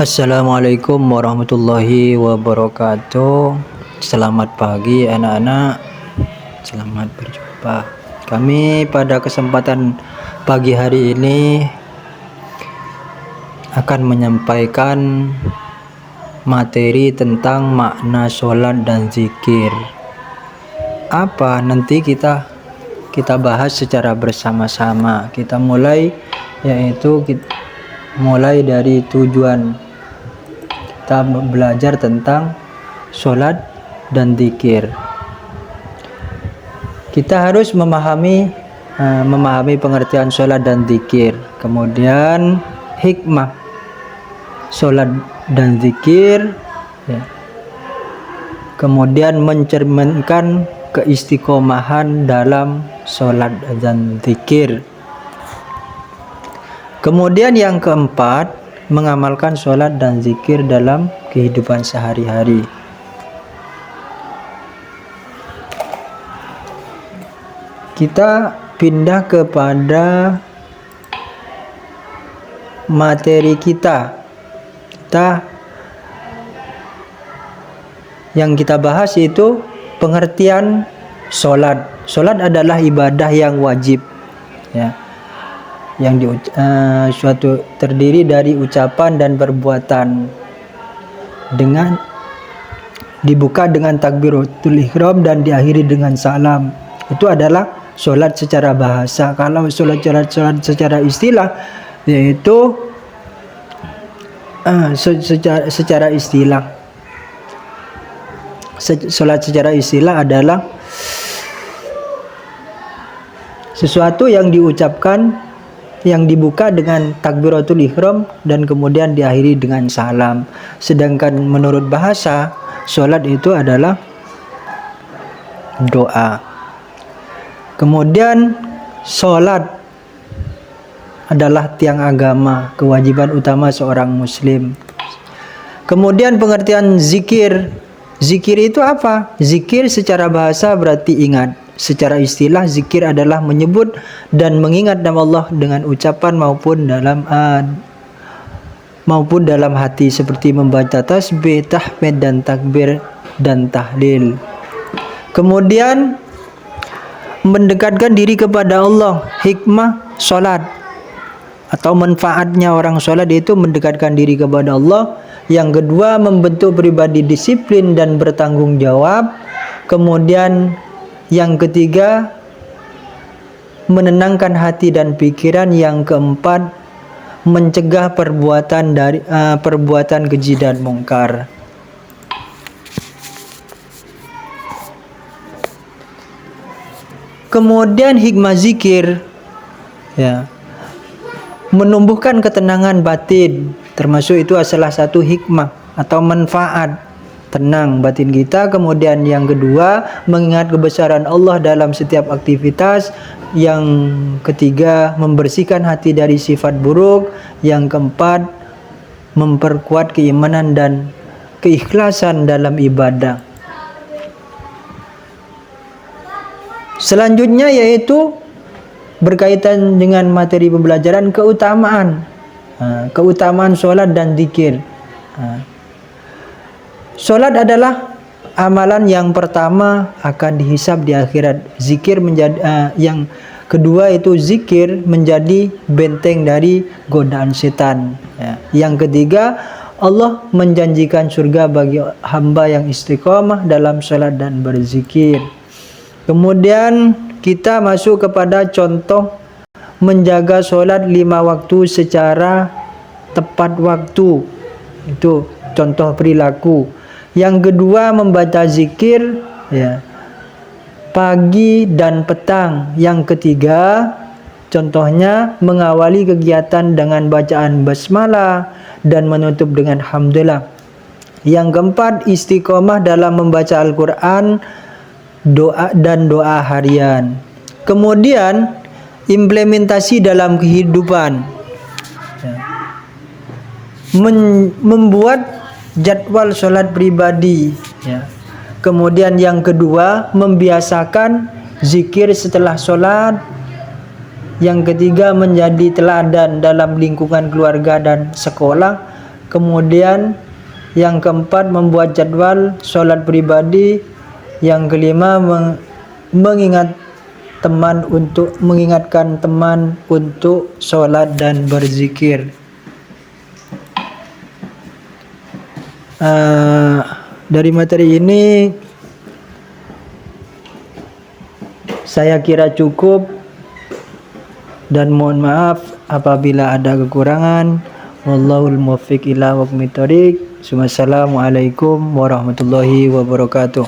Assalamualaikum warahmatullahi wabarakatuh. Selamat pagi anak-anak. Selamat berjumpa. Kami pada kesempatan pagi hari ini akan menyampaikan materi tentang makna sholat dan zikir. Apa nanti kita bahas secara bersama-sama. Kita mulai dari tujuan kita belajar tentang sholat dan zikir. Kita harus memahami pengertian sholat dan zikir, kemudian hikmah sholat dan zikir, kemudian mencerminkan keistiqomahan dalam sholat dan zikir. Kemudian yang keempat, mengamalkan sholat dan zikir dalam kehidupan sehari-hari. Kita pindah kepada materi kita. Yang kita bahas itu pengertian sholat. Sholat adalah ibadah yang wajib, yang suatu terdiri dari ucapan dan perbuatan, dengan dibuka dengan takbiratul ihram dan diakhiri dengan salam. Itu adalah sholat secara bahasa. Kalau sholat secara istilah, yaitu secara istilah, sholat secara istilah adalah sesuatu yang diucapkan, yang dibuka dengan takbiratul ihram dan kemudian diakhiri dengan salam. Sedangkan menurut bahasa, sholat itu adalah doa. Kemudian sholat adalah tiang agama, kewajiban utama seorang muslim. Kemudian pengertian zikir. Zikir itu apa? Zikir secara bahasa berarti ingat. Secara istilah, zikir adalah menyebut dan mengingat nama Allah dengan ucapan maupun dalam hati, seperti membaca tasbih, tahmid dan takbir dan tahlil. Kemudian mendekatkan diri kepada Allah. Hikmah sholat atau manfaatnya orang sholat itu mendekatkan diri kepada Allah. Yang kedua, membentuk pribadi disiplin dan bertanggung jawab. Kemudian yang ketiga, menenangkan hati dan pikiran. Yang keempat, mencegah perbuatan keji dan mungkar. Kemudian hikmah zikir, menumbuhkan ketenangan batin, termasuk itu salah satu hikmah atau manfaat, tenang batin kita. Kemudian yang kedua, mengingat kebesaran Allah dalam setiap aktivitas. Yang ketiga, membersihkan hati dari sifat buruk. Yang keempat, memperkuat keimanan dan keikhlasan dalam ibadah. Selanjutnya yaitu berkaitan dengan materi pembelajaran keutamaan sholat dan zikir. Sholat adalah amalan yang pertama akan dihisab di akhirat. Zikir menjadi yang kedua itu zikir menjadi benteng dari godaan setan. Yang ketiga, Allah menjanjikan surga bagi hamba yang istiqomah dalam sholat dan berzikir. Kemudian kita masuk kepada contoh menjaga sholat 5 waktu secara tepat waktu. Itu contoh perilaku. Yang kedua, membaca zikir pagi dan petang. Yang ketiga, contohnya mengawali kegiatan dengan bacaan basmalah dan menutup dengan hamdalah. Yang keempat, istiqomah dalam membaca Al-Quran, doa harian. Kemudian implementasi dalam kehidupan, membuat jadwal sholat pribadi. Kemudian yang kedua, membiasakan zikir setelah sholat. Yang ketiga, menjadi teladan dalam lingkungan keluarga dan sekolah. Kemudian yang keempat, membuat jadwal sholat pribadi. Yang kelima, mengingatkan teman untuk sholat dan berzikir. Dari materi ini saya kira cukup, dan mohon maaf apabila ada kekurangan. Wallahul muwaffiq ila aqwamit thoriq. Wassalamualaikum warahmatullahi wabarakatuh.